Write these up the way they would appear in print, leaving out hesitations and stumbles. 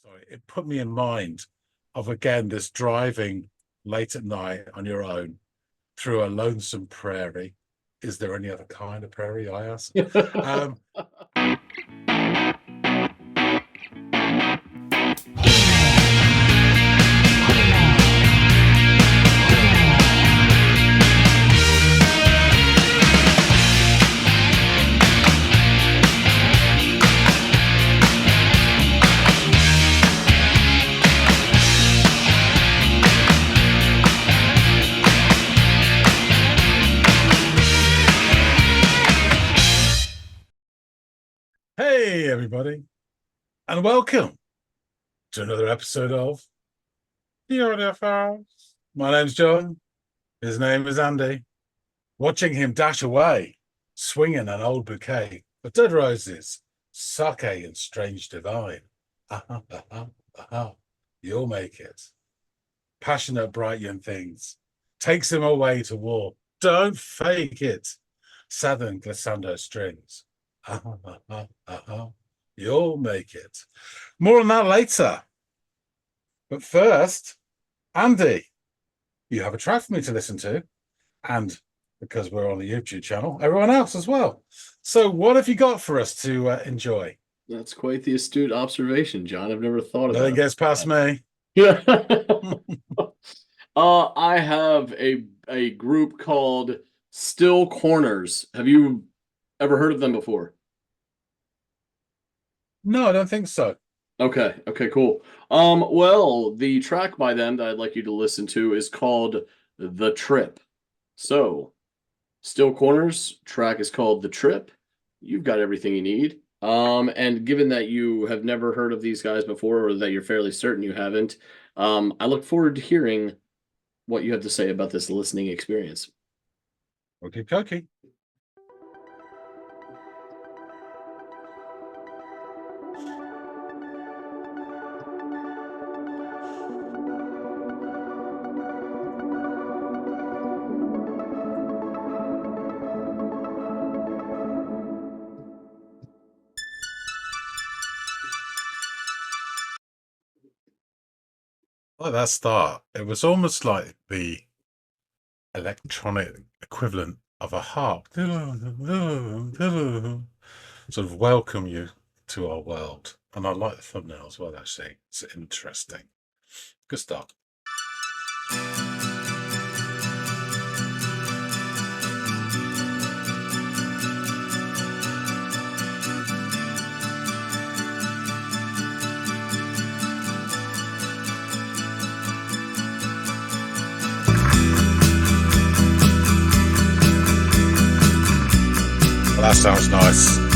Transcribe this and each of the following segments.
sorry, it put me in mind of again this driving late at night on your own through a lonesome prairie. Is there any other kind of prairie? I ask. Um, hey, everybody, and welcome to another episode of the Audiophiles. My name's John. His name is Andy. Watching him dash away, swinging an old bouquet of dead roses, sake and strange divine. Aha, aha, aha. You'll make it. Passionate, bright young things. Takes him away to war. Don't fake it. Southern glissando strings. Aha, aha, aha. You'll make it. More on that later. But first, Andy, you have a track for me to listen to. And because we're on the YouTube channel, everyone else as well. So what have you got for us to enjoy? That's quite the astute observation, John. I've never thought of Nothing that. gets past me. Yeah. I have a group called Still Corners. Have you ever heard of them before? No, I don't think so. Okay, cool. Well, the track by them that I'd like you to listen to is called The Trip. So, Still Corners, track is called The Trip. You've got everything you need. And given that you have never heard of these guys before, or that you're fairly certain you haven't, I look forward to hearing what you have to say about this listening experience. Okay, cookie. Like that start, it was almost like the electronic equivalent of a harp. Sort of welcome you to our world. And I like the thumbnail as well, actually. It's interesting. Good start. Well, that sounds nice.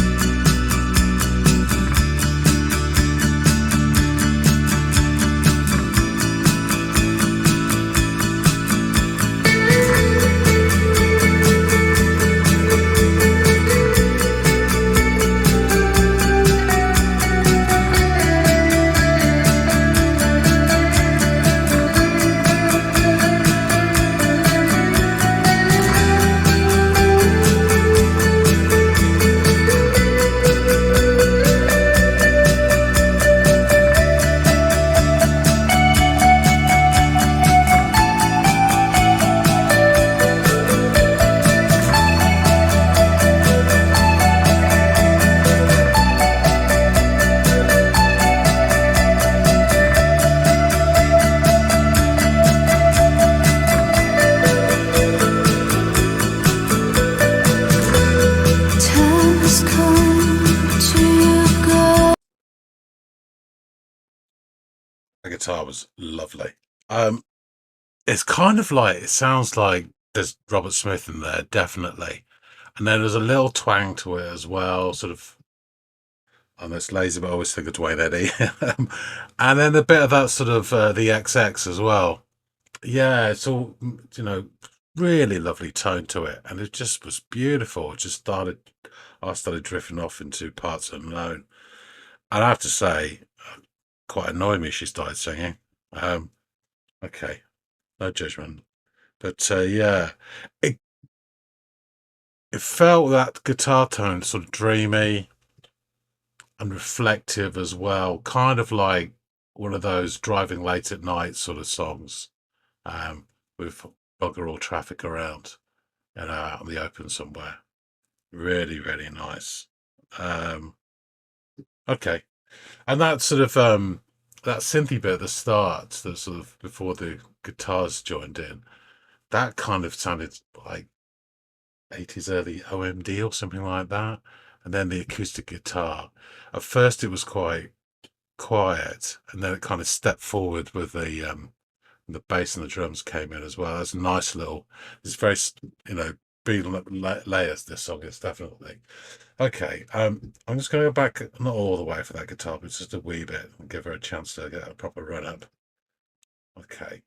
The guitar was lovely. It's kind of like, it sounds like there's Robert Smith in there, definitely. And then there's a little twang to it as well, sort of, on this lazy, but I always think of Dwayne Eddy. And then a bit of that sort of the XX as well. Yeah, it's all, really lovely tone to it. And it just was beautiful. I started drifting off into parts unknown. And I have to say, quite annoyed me she started singing. Okay, no judgment. But yeah, it felt that guitar tone sort of dreamy and reflective as well, kind of like one of those driving late at night sort of songs, with bugger all traffic around, out in the open somewhere. Really, really nice. Um, okay, and that sort of that synthy bit at the start, that sort of before the guitars joined in, that kind of sounded like 80s early OMD or something like that. And then the acoustic guitar. At first, it was quite quiet, and then it kind of stepped forward with the bass and the drums came in as well. That's a nice little. It's very, building up layers. This song is definitely okay. I'm just going to go back, not all the way for that guitar, but just a wee bit, and give her a chance to get a proper run up. Okay.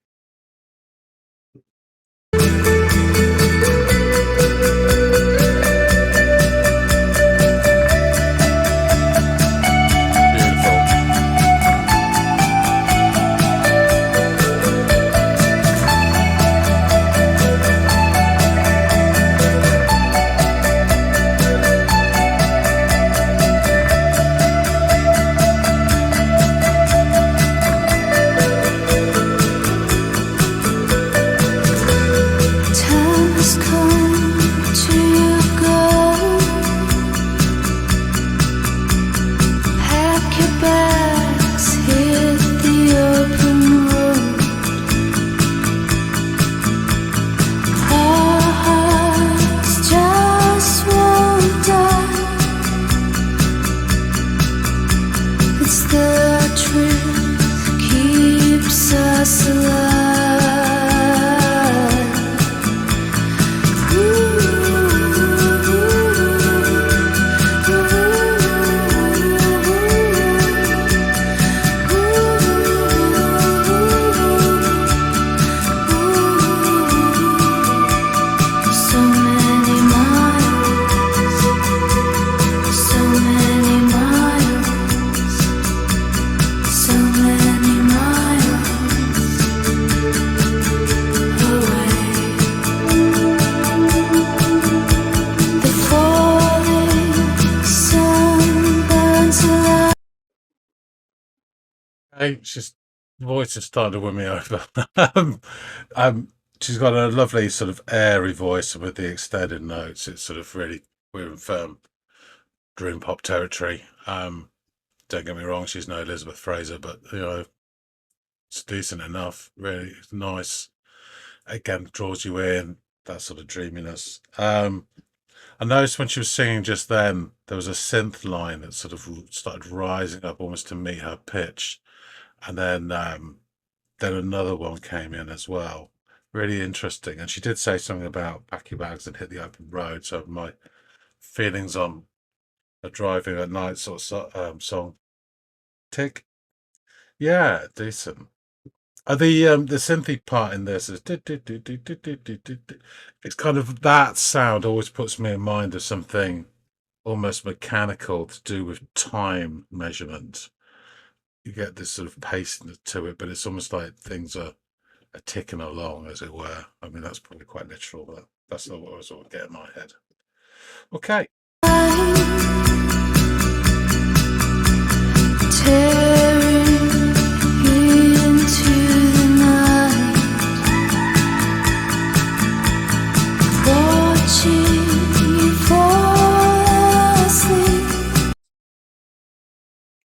She's voice is starting to win me over. um, she's got a lovely sort of airy voice with the extended notes. It's sort of really we're in firm dream pop territory. Don't get me wrong, she's no Elizabeth Fraser, but it's decent enough. Really nice. Again, draws you in, that sort of dreaminess. I noticed when she was singing just then, there was a synth line that sort of started rising up almost to meet her pitch, and then another one came in as well. Really interesting. And she did say something about pack your bags and hit the open road. So my feelings on a driving at night sort of song. Tick. Yeah, decent. The synthy part in this is it's kind of that sound always puts me in mind of something almost mechanical to do with time measurement. You get this sort of pace to it, but it's almost like things are ticking along, as it were. I mean, that's probably quite literal, but that's not what I was sort of getting in my head. Okay.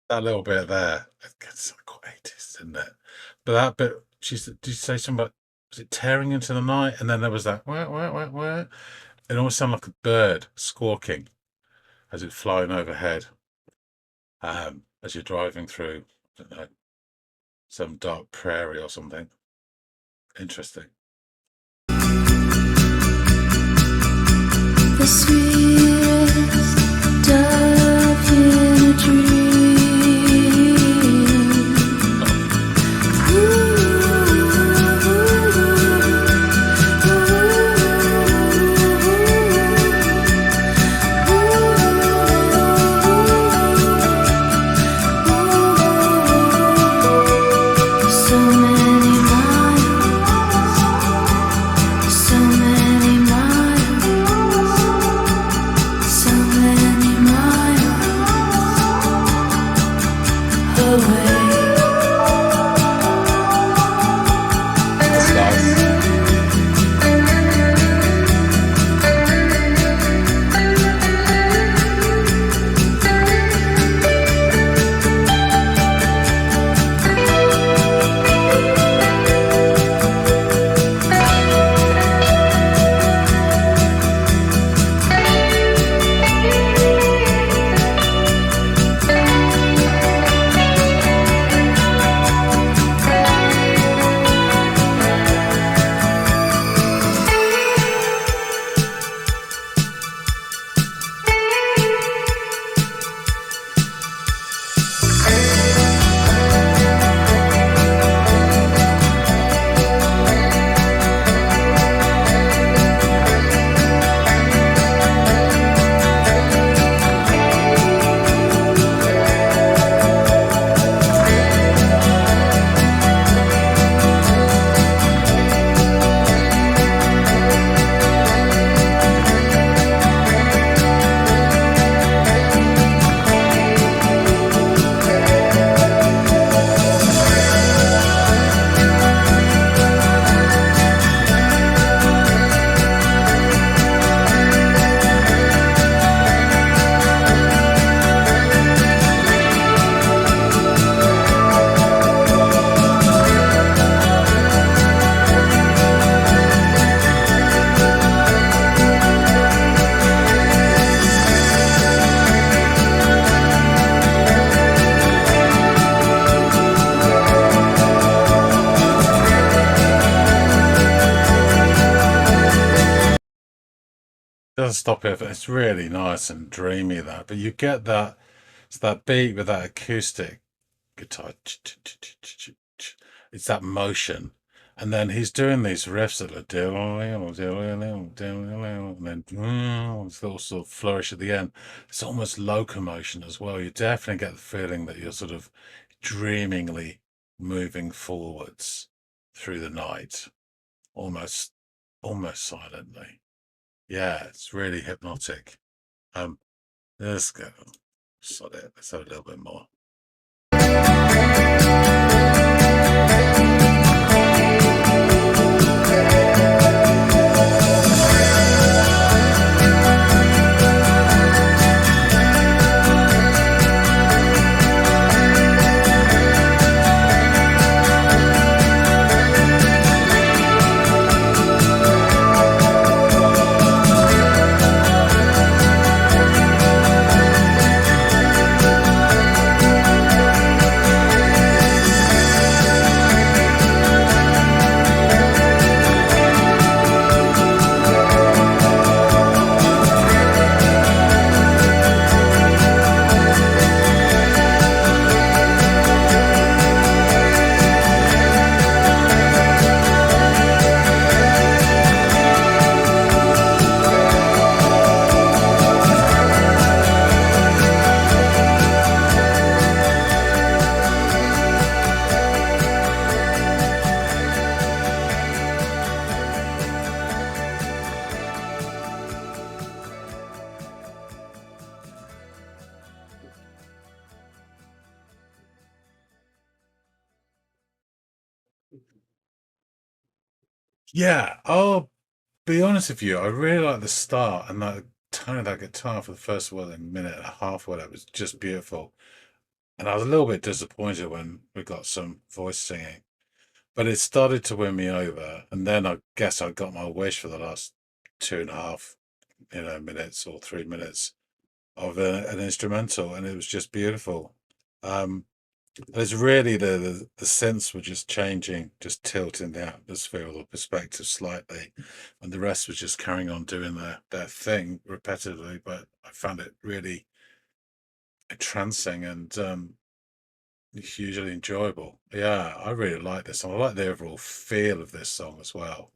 That little bit there, it's quite 80s, isn't it? But that bit, did you say something about, was it tearing into the night? And then there was that, where? It almost sounded like a bird squawking as it's flying overhead, as you're driving through, I don't know, some dark prairie or something. Interesting. The sweetest dove in a dream. doesn't stop it. It's really nice and dreamy that, but you get that it's that beat with that acoustic guitar. It's that motion, and then he's doing these riffs that are and then this little sort of flourish at the end. It's almost locomotion as well. You definitely get the feeling that you're sort of dreamingly moving forwards through the night, almost silently. Yeah, it's really hypnotic. Let's go. Sod it. Let's have a little bit more. Yeah, I'll be honest with you. I really like the start and that tone of that guitar for the first minute and a half, whatever. It was just beautiful. And I was a little bit disappointed when we got some voice singing, but it started to win me over. And then I guess I got my wish for the last 2.5, minutes or 3 minutes of an instrumental, and it was just beautiful. Um, It's really the synths were just changing, just tilting the atmosphere or the perspective slightly, and the rest was just carrying on doing their thing repetitively. But I found it really entrancing and hugely enjoyable. Yeah, I really like this song. I like the overall feel of this song as well.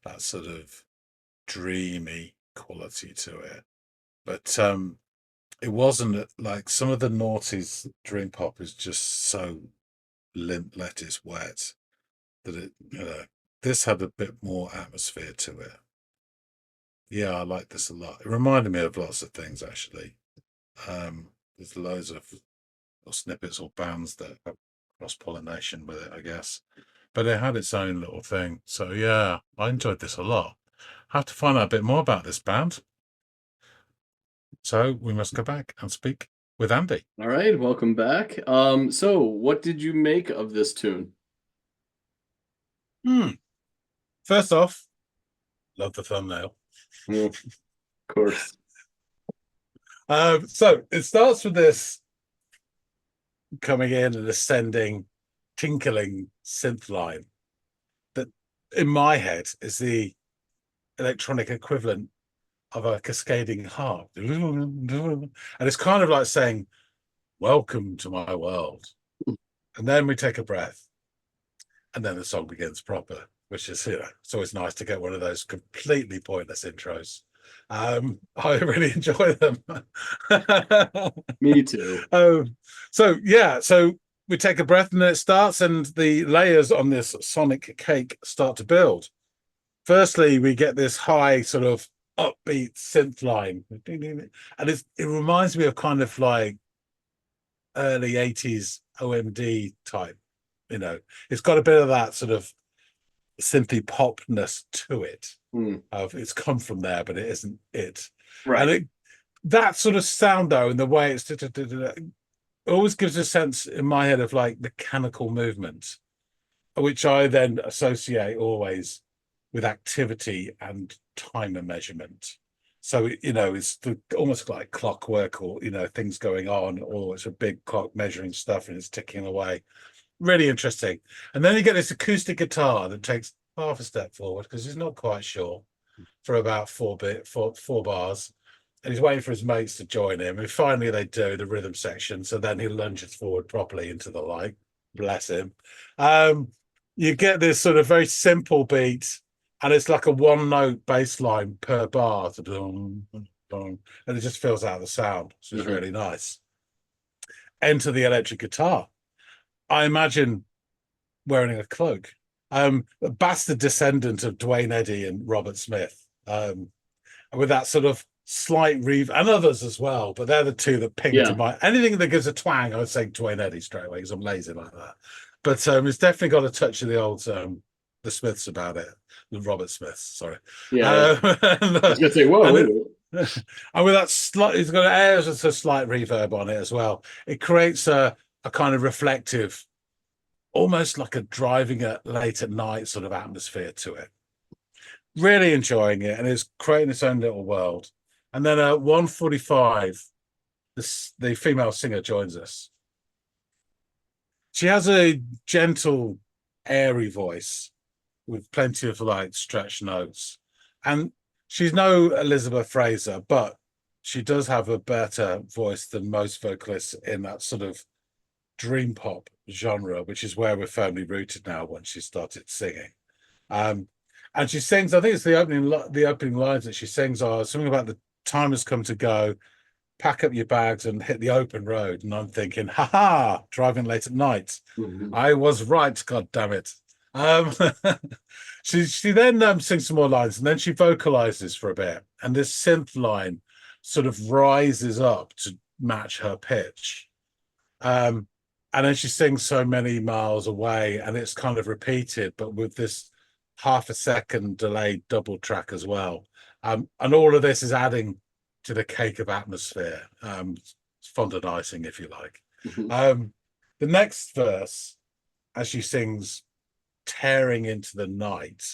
That sort of dreamy quality to it. But it wasn't like some of the noughties dream pop is just so limp lettuce wet that this had a bit more atmosphere to it. Yeah, I like this a lot. It reminded me of lots of things actually. There's loads of little snippets or bands that have cross pollination with it, I guess. But it had its own little thing. So yeah, I enjoyed this a lot. I have to find out a bit more about this band. So we must go back and speak with Andy. All right, welcome back. So what did you make of this tune? First off, love the thumbnail. Of course. So it starts with this coming in and ascending, tinkling synth line that, in my head, is the electronic equivalent of a cascading harp. And it's kind of like saying, "Welcome to my world." And then we take a breath, and then the song begins proper, which is, it's always nice to get one of those completely pointless intros. I really enjoy them. Me too. So we take a breath and then it starts, and the layers on this sonic cake start to build. Firstly, we get this high sort of upbeat synth line, and it reminds me of kind of like early 80s OMD type. It's got a bit of that sort of synthy popness to it. It's come from there, but it isn't it. Right. And that sort of sound though, and the way it's always gives a sense in my head of like mechanical movement, which I then associate always with activity and timer measurement. So it's almost like clockwork, or things going on, or it's a big clock measuring stuff and it's ticking away. Really interesting. And then you get this acoustic guitar that takes half a step forward because he's not quite sure. for about four bars, and he's waiting for his mates to join him. And finally, they do the rhythm section. So then he lunges forward properly into the light. Bless him. You get this sort of very simple beat, and it's like a one-note bass line per bar, and it just fills out the sound, which is really nice. Enter the electric guitar. I imagine wearing a cloak. A bastard descendant of Dwayne Eddy and Robert Smith, with that sort of slight and others as well, but they're the two that ping to mind. Anything that gives a twang, I would say Dwayne Eddy straight away because I'm lazy like that. But it's definitely got a touch of the old the Smiths about it, the Robert Smiths. Sorry. Yeah. I was gonna say, whoa, wait a minute. And with that it's got airs of a slight reverb on it as well. It creates a kind of reflective, almost like a driving at late at night sort of atmosphere to it. Really enjoying it, and it's creating its own little world. And then at 1:45, the female singer joins us. She has a gentle, airy voice with plenty of like stretched notes. And she's no Elizabeth Fraser, but she does have a better voice than most vocalists in that sort of dream pop genre, which is where we're firmly rooted now once she started singing. And she sings, I think it's the opening lines that she sings are something about the time has come to go, pack up your bags and hit the open road. And I'm thinking, ha, driving late at night. I was right, god damn it. She then sings some more lines, and then she vocalizes for a bit, and this synth line sort of rises up to match her pitch. And then she sings So Many Miles Away, and it's kind of repeated, but with this half a second delayed double track as well. And all of this is adding to the cake of atmosphere. Fondant icing, if you like. The next verse, as she sings Tearing into the Night,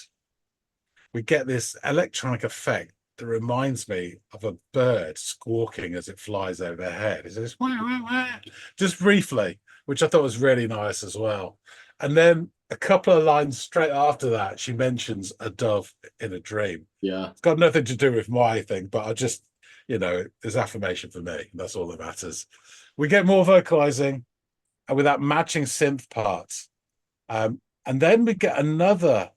we get this electronic effect that reminds me of a bird squawking as it flies overhead. It's just, wah, wah, wah, just briefly, which I thought was really nice as well. And then a couple of lines straight after that, she mentions a dove in a dream. Yeah. It's got nothing to do with my thing, but I just, there's affirmation for me. That's all that matters. We get more vocalizing and with that matching synth part. And then we get another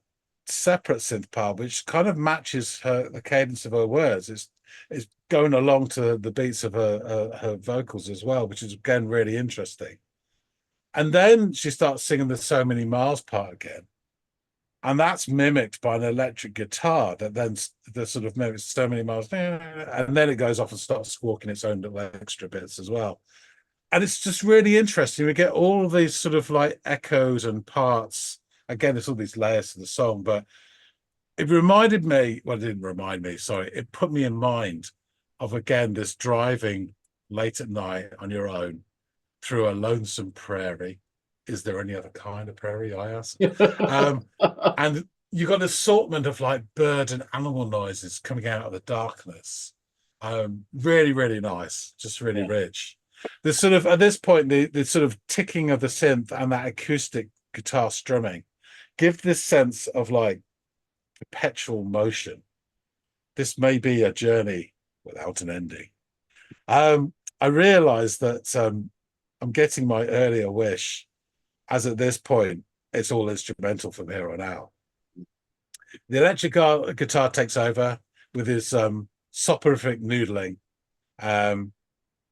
separate synth part, which kind of matches the cadence of her words. It's going along to the beats of her vocals as well, which is, again, really interesting. And then she starts singing the So Many Miles part again. And that's mimicked by an electric guitar that then the sort of mimics So Many Miles. And then it goes off and starts squawking its own little extra bits as well. And it's just really interesting. We get all of these sort of like echoes and parts. Again, there's all these layers to the song, but it reminded me, well, it didn't remind me, sorry. It put me in mind of, again, this driving late at night on your own through a lonesome prairie. Is there any other kind of prairie, I ask? And you got an assortment of like bird and animal noises coming out of the darkness. Really, really nice, just really rich. The sort of, at this point, the sort of ticking of the synth and that acoustic guitar strumming give this sense of like perpetual motion. This may be a journey without an ending. I realized that I'm getting my earlier wish, as at this point, it's all instrumental from here on out. The electric guitar takes over with his soporific noodling.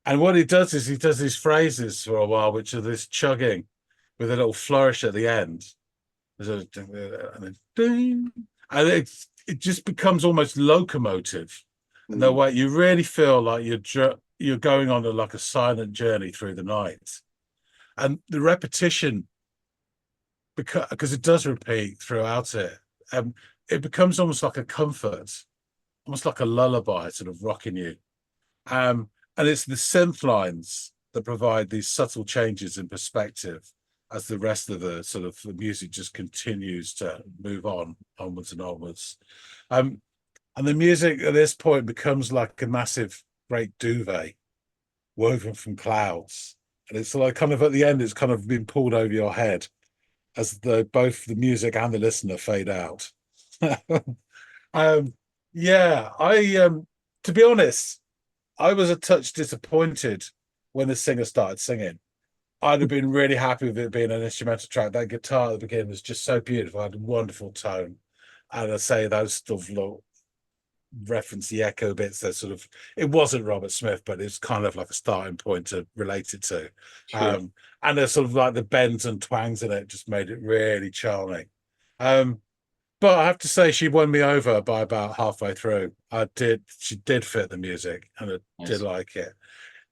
And what he does is he does these phrases for a while, which are this chugging with a little flourish at the end. And it just becomes almost locomotive. In the way you really feel like you're going on like a silent journey through the night. And the repetition, because it does repeat throughout it, it becomes almost like a comfort, almost like a lullaby, sort of rocking you. And it's the synth lines that provide these subtle changes in perspective as the rest of the sort of the music just continues to move onwards and onwards. And the music at this point becomes like a massive great duvet woven from clouds. And it's like kind of at the end, it's kind of been pulled over your head as both the music and the listener fade out. Yeah, I to be honest, I was a touch disappointed when the singer started singing. I'd have been really happy with it being an instrumental track. That guitar at the beginning was just so beautiful, had a wonderful tone. And I say those stuff look reference the echo bits that sort of it wasn't Robert Smith, but it's kind of like a starting point to relate it to. Sure. Um, and there's sort of like the bends and twangs in it just made it really charming. Um, but I have to say she won me over by about halfway through. She did fit the music and I did Nice. like it.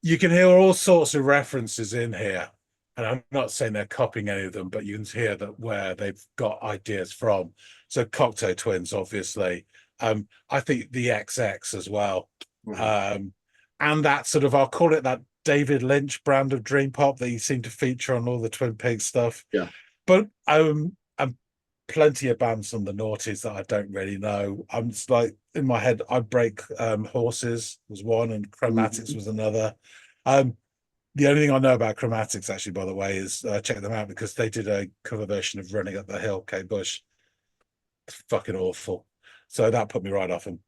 You can hear all sorts of references in here. And I'm not saying they're copying any of them, but you can hear that where they've got ideas from. So Cocteau Twins, obviously. I think the XX as well. Mhm. Um, and that sort of, I'll call it that David Lynch brand of dream pop that you seem to feature on all the Twin Peaks stuff. Yeah. But and plenty of bands from the noughties that I don't really know. I'm just like in my head, I Break Horses was one and Chromatics Mhm. was another. Um, the only thing I know about Chromatics, actually, by the way, is check them out because they did a cover version of Running Up the Hill, Kate Bush. It's fucking awful. So that put me right off them.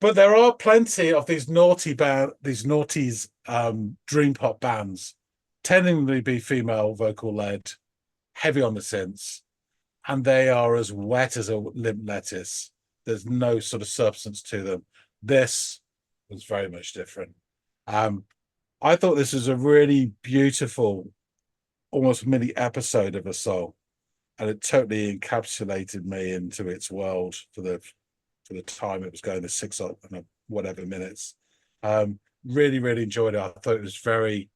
But there are plenty of these naughties dream pop bands, tending to be female vocal led, heavy on the synths, and they are as wet as a limp lettuce. There's no sort of substance to them. This was very much different. Um, I thought this was a really beautiful, almost mini episode of a song, and it totally encapsulated me into its world for the time it was going, the six or whatever minutes. Really, really enjoyed it. I thought it was very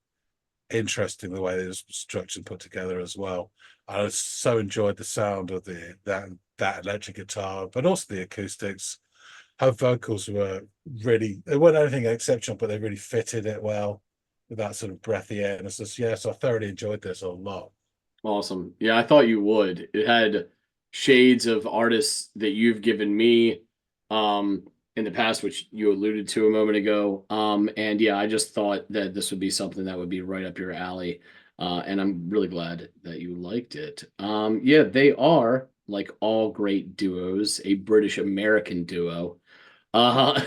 interesting the way it was structured and put together as well. I so enjoyed the sound of that electric guitar, but also the acoustics. Her vocals were really, they weren't anything exceptional, but they really fitted it well with that sort of breathy air. And it's just, yeah, so I thoroughly enjoyed this a lot. Awesome. Yeah, I thought you would. It had shades of artists that you've given me um in the past, which you alluded to a moment ago. And yeah, I just thought that this would be something that would be right up your alley. And I'm really glad that you liked it. Yeah, they are, like all great duos, a British American duo. Uh,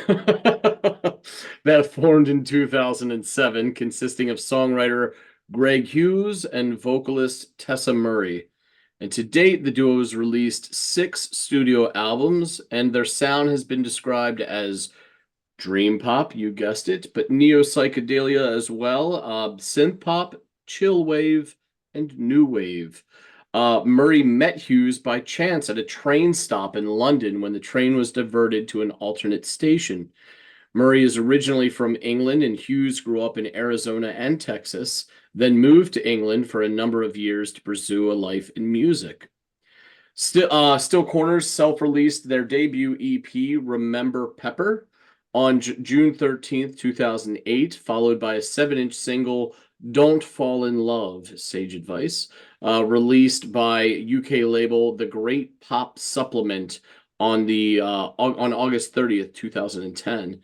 that formed in 2007, consisting of songwriter Greg Hughes and vocalist Tessa Murray. And to date, the duo has released 6 studio albums, and their sound has been described as dream pop, you guessed it, but neo psychedelia as well, synth pop, chill wave, and new wave. Murray met Hughes by chance at a train stop in London when the train was diverted to an alternate station. Murray is originally from England, and Hughes grew up in Arizona and Texas, then moved to England for a number of years to pursue a life in music. Still Corners self-released their debut EP, Remember Pepper, on June 13th, 2008, followed by a 7-inch single, Don't Fall in Love, Sage Advice, released by UK label The Great Pop Supplement on August 30th, 2010.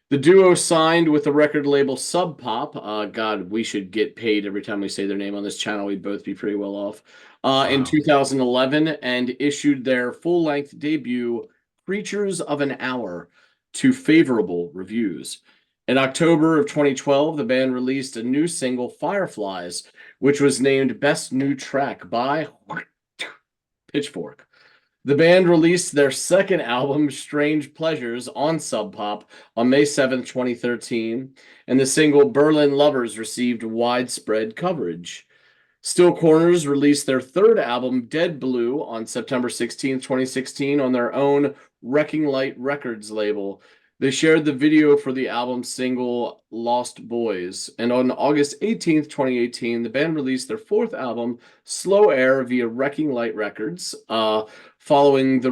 The duo signed with the record label Sub Pop. God, we should get paid every time we say their name on this channel. We'd both be pretty well off. In Wow. 2011, and issued their full length debut, Creatures of an Hour, to favorable reviews. In October of 2012, the band released a new single, Fireflies, which was named Best New Track by Pitchfork. The band released their second album, Strange Pleasures, on Sub Pop on May 7th, 2013, and the single Berlin Lovers received widespread coverage. Still Corners released their third album, Dead Blue, on September 16th, 2016, on their own Wrecking Light Records label. They shared the video for the album single Lost Boys. And on August 18th, 2018, the band released their fourth album, Slow Air, via Wrecking Light Records. Following the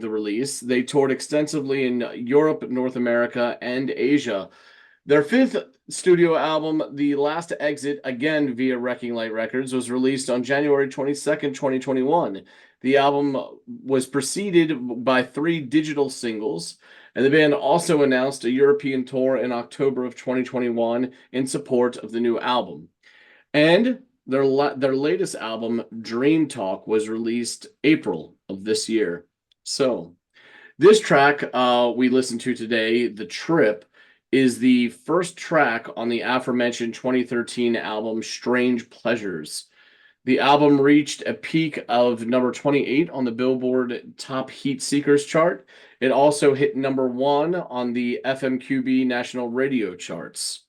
release, they toured extensively in Europe, North America, and Asia. Their fifth studio album, The Last Exit, again via Wrecking Light Records, was released on January 22nd, 2021. The album was preceded by 3 digital singles, and the band also announced a European tour in October of 2021 in support of the new album. And their latest album, Dream Talk, was released April of this year. So, This track we listened to today, The Trip, is the first track on the aforementioned 2013 album Strange Pleasures. The album reached a peak of number 28 on the Billboard Top Heat Seekers chart. It also hit number 1 on the FMQB National Radio charts.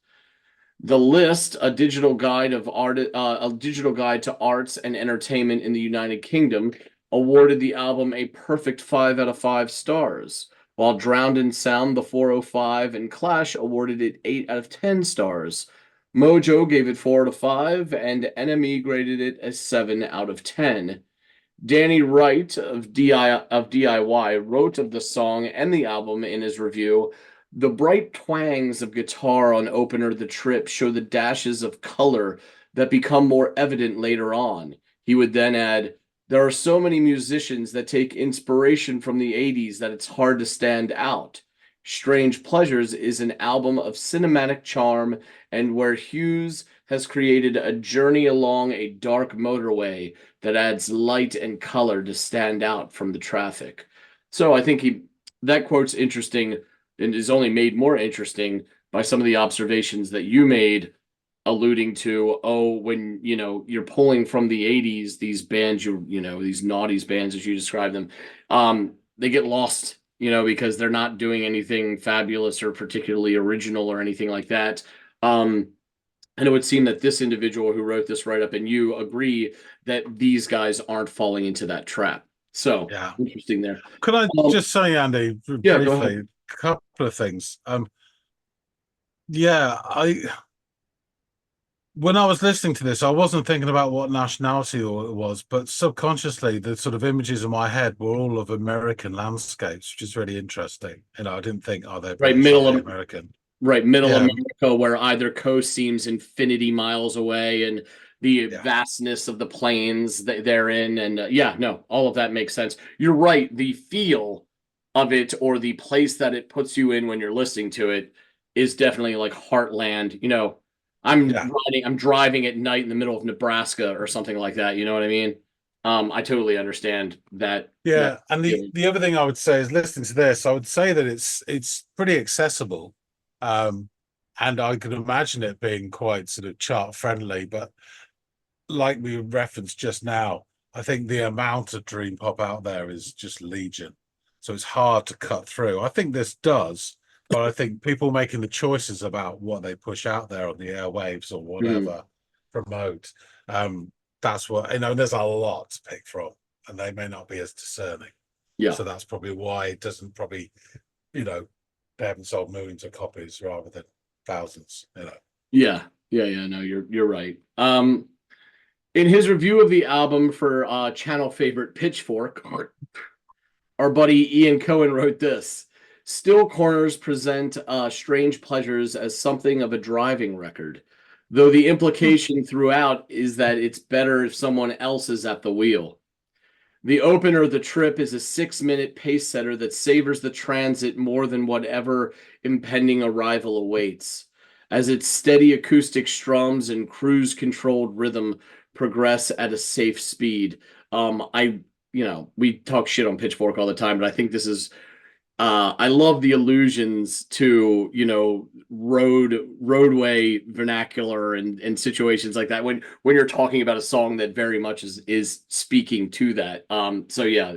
The List, a digital guide to arts and entertainment in the United Kingdom, awarded the album a perfect 5 out of 5 stars, while Drowned in Sound, The 405, and Clash awarded it 8 out of 10 stars. Mojo gave it 4 out of 5, and NME graded it a 7 out of 10. Danny Wright of DIY wrote of the song and the album in his review. The bright twangs of guitar on opener The Trip show the dashes of color that become more evident later on. He would then add, there are so many musicians that take inspiration from the 80s that it's hard to stand out. Strange Pleasures is an album of cinematic charm and where Hughes has created a journey along a dark motorway that adds light and color to stand out from the traffic. So I think that quote's interesting and is only made more interesting by some of the observations that you made, alluding to, when you're pulling from the 80s, these bands, these naughties bands as you describe them, they get lost, because they're not doing anything fabulous or particularly original or anything like that. And it would seem that this individual who wrote this write-up and you agree that these guys aren't falling into that trap. So Yeah. interesting there. Could I just say, Andy, Yeah, go briefly, ahead. a couple of things. When I was listening to this, I wasn't thinking about what nationality it was, but subconsciously, the sort of images in my head were all of American landscapes, which is really interesting. I didn't think, they're Right, American. Right, middle Yeah. America, where either coast seems infinity miles away, and the vastness of the plains that they're in, and all of that makes sense. You're right. The feel of it, or the place that it puts you in when you're listening to it, is definitely like heartland. I'm driving at night in the middle of Nebraska or something like that. You know what I mean? I totally understand that. Yeah, and the other thing I would say is listening to this, I would say that it's pretty accessible. And I could imagine it being quite sort of chart friendly, but like we referenced just now, I think the amount of dream pop out there is just legion. So it's hard to cut through. I think this does, but I think people making the choices about what they push out there on the airwaves or whatever promote, that's what, there's a lot to pick from, and they may not be as discerning. Yeah. So that's probably why it doesn't probably, they haven't sold millions of copies rather than thousands, Yeah. No, you're right. In his review of the album for channel favorite Pitchfork, our buddy Ian Cohen wrote this: Still Corners present Strange Pleasures as something of a driving record, though the implication throughout is that it's better if someone else is at the wheel. The opener of The Trip is a 6-minute pace setter that savors the transit more than whatever impending arrival awaits, as its steady acoustic strums and cruise-controlled rhythm progress at a safe speed. We talk shit on Pitchfork all the time, but I think this is I love the allusions to, roadway vernacular and situations like that when you're talking about a song that very much is speaking to that. So yeah,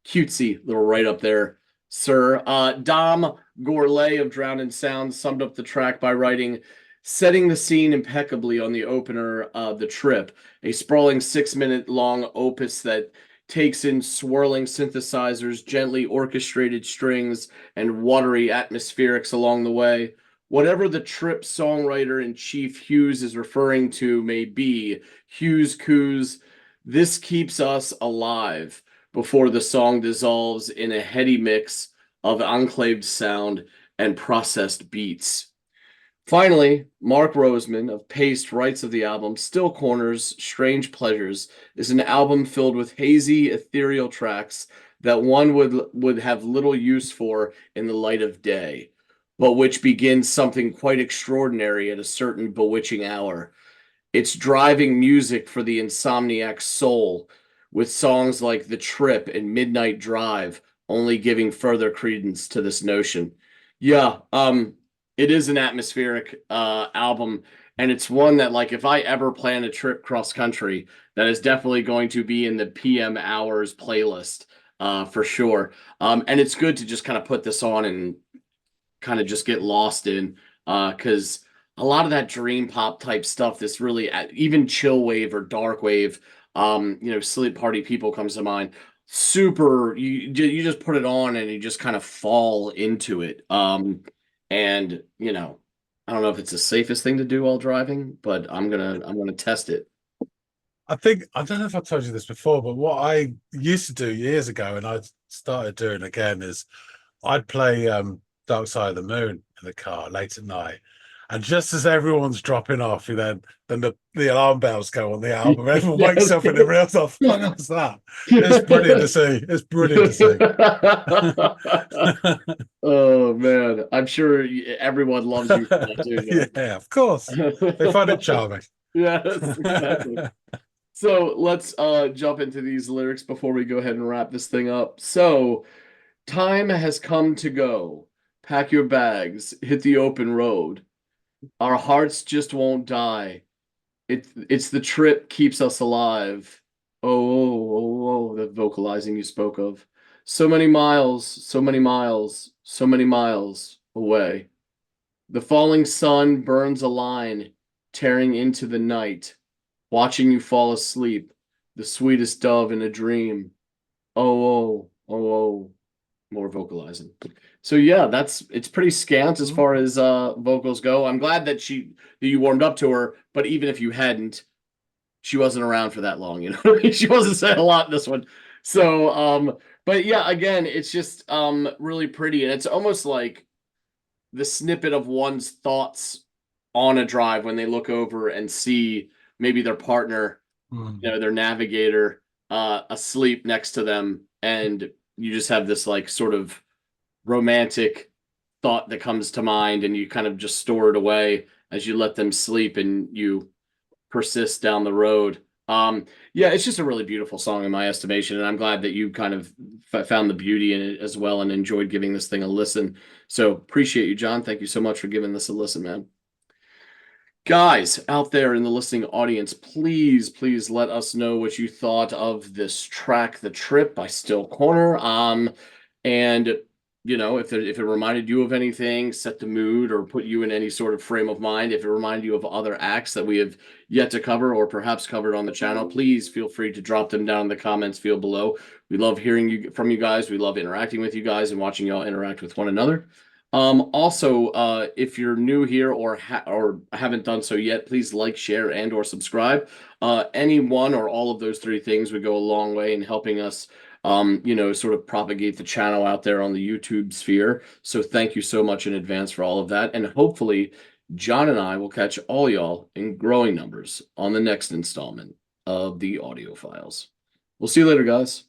cutesy little right up there, sir. Dom Gourlay of Drowned in Sound summed up the track by writing, setting the scene impeccably on the opener of The Trip, a sprawling 6-minute long opus that takes in swirling synthesizers, gently orchestrated strings, and watery atmospherics along the way. Whatever the Trip songwriter-in-chief Hughes is referring to may be, Hughes coos, this keeps us alive, before the song dissolves in a heady mix of enclaved sound and processed beats. Finally, Mark Roseman of Paste writes of the album, Still Corners, Strange Pleasures is an album filled with hazy, ethereal tracks that one would have little use for in the light of day, but which begins something quite extraordinary at a certain bewitching hour. It's driving music for the insomniac soul, with songs like The Trip and Midnight Drive only giving further credence to this notion. Yeah, it is an atmospheric album, and it's one that, like, if I ever plan a trip cross country, that is definitely going to be in the PM hours playlist, for sure. And it's good to just kind of put this on and kind of just get lost in, because a lot of that dream pop type stuff, this really even chill wave or dark wave, Sleep Party People comes to mind. Super, you just put it on and you just kind of fall into it. And I don't know if it's the safest thing to do while driving, but I'm gonna test it. I think I don't know if I told you this before, but what I used to do years ago, and I started doing again, is I'd play Dark Side of the Moon in the car late at night. And just as everyone's dropping off, then the alarm bells go on the album. Everyone wakes up and they realize, oh, fuck, what's that? It's brilliant to see. It's brilliant to see. Oh man, I'm sure everyone loves you for that too, John. Yeah, of course. They find it charming. Yes, exactly. So let's jump into these lyrics before we go ahead and wrap this thing up. So, time has come to go. Pack your bags, hit the open road. Our hearts just won't die. It's the trip keeps us alive. Oh, oh, oh, oh, the vocalizing you spoke of. So many miles, so many miles, so many miles away. The falling sun burns a line, tearing into the night, watching you fall asleep, the sweetest dove in a dream. Oh, oh, oh, oh, more vocalizing. So yeah, it's pretty scant as far as vocals go. I'm glad that you warmed up to her, but even if you hadn't, she wasn't around for that long, She wasn't saying a lot in this one. So but yeah, again, it's just really pretty, and it's almost like the snippet of one's thoughts on a drive when they look over and see maybe their partner, their navigator, asleep next to them, and you just have this like sort of romantic thought that comes to mind, and you kind of just store it away as you let them sleep and you persist down the road. Yeah, it's just a really beautiful song in my estimation, and I'm glad that you kind of found the beauty in it as well and enjoyed giving this thing a listen. So appreciate you, John. Thank you so much for giving this a listen, man. Guys out there in the listening audience, please let us know what you thought of this track, The Trip by Still Corner. And if it reminded you of anything, set the mood, or put you in any sort of frame of mind, if it reminded you of other acts that we have yet to cover or perhaps covered on the channel, please feel free to drop them down in the comments field below. We love hearing from you guys. We love interacting with you guys and watching y'all interact with one another. Also, if you're new here or haven't done so yet, please like, share, and or subscribe. Any one or all of those three things would go a long way in helping us sort of propagate the channel out there on the YouTube sphere. So thank you so much in advance for all of that. And hopefully John and I will catch all y'all in growing numbers on the next installment of the Audiophiles. We'll see you later, guys.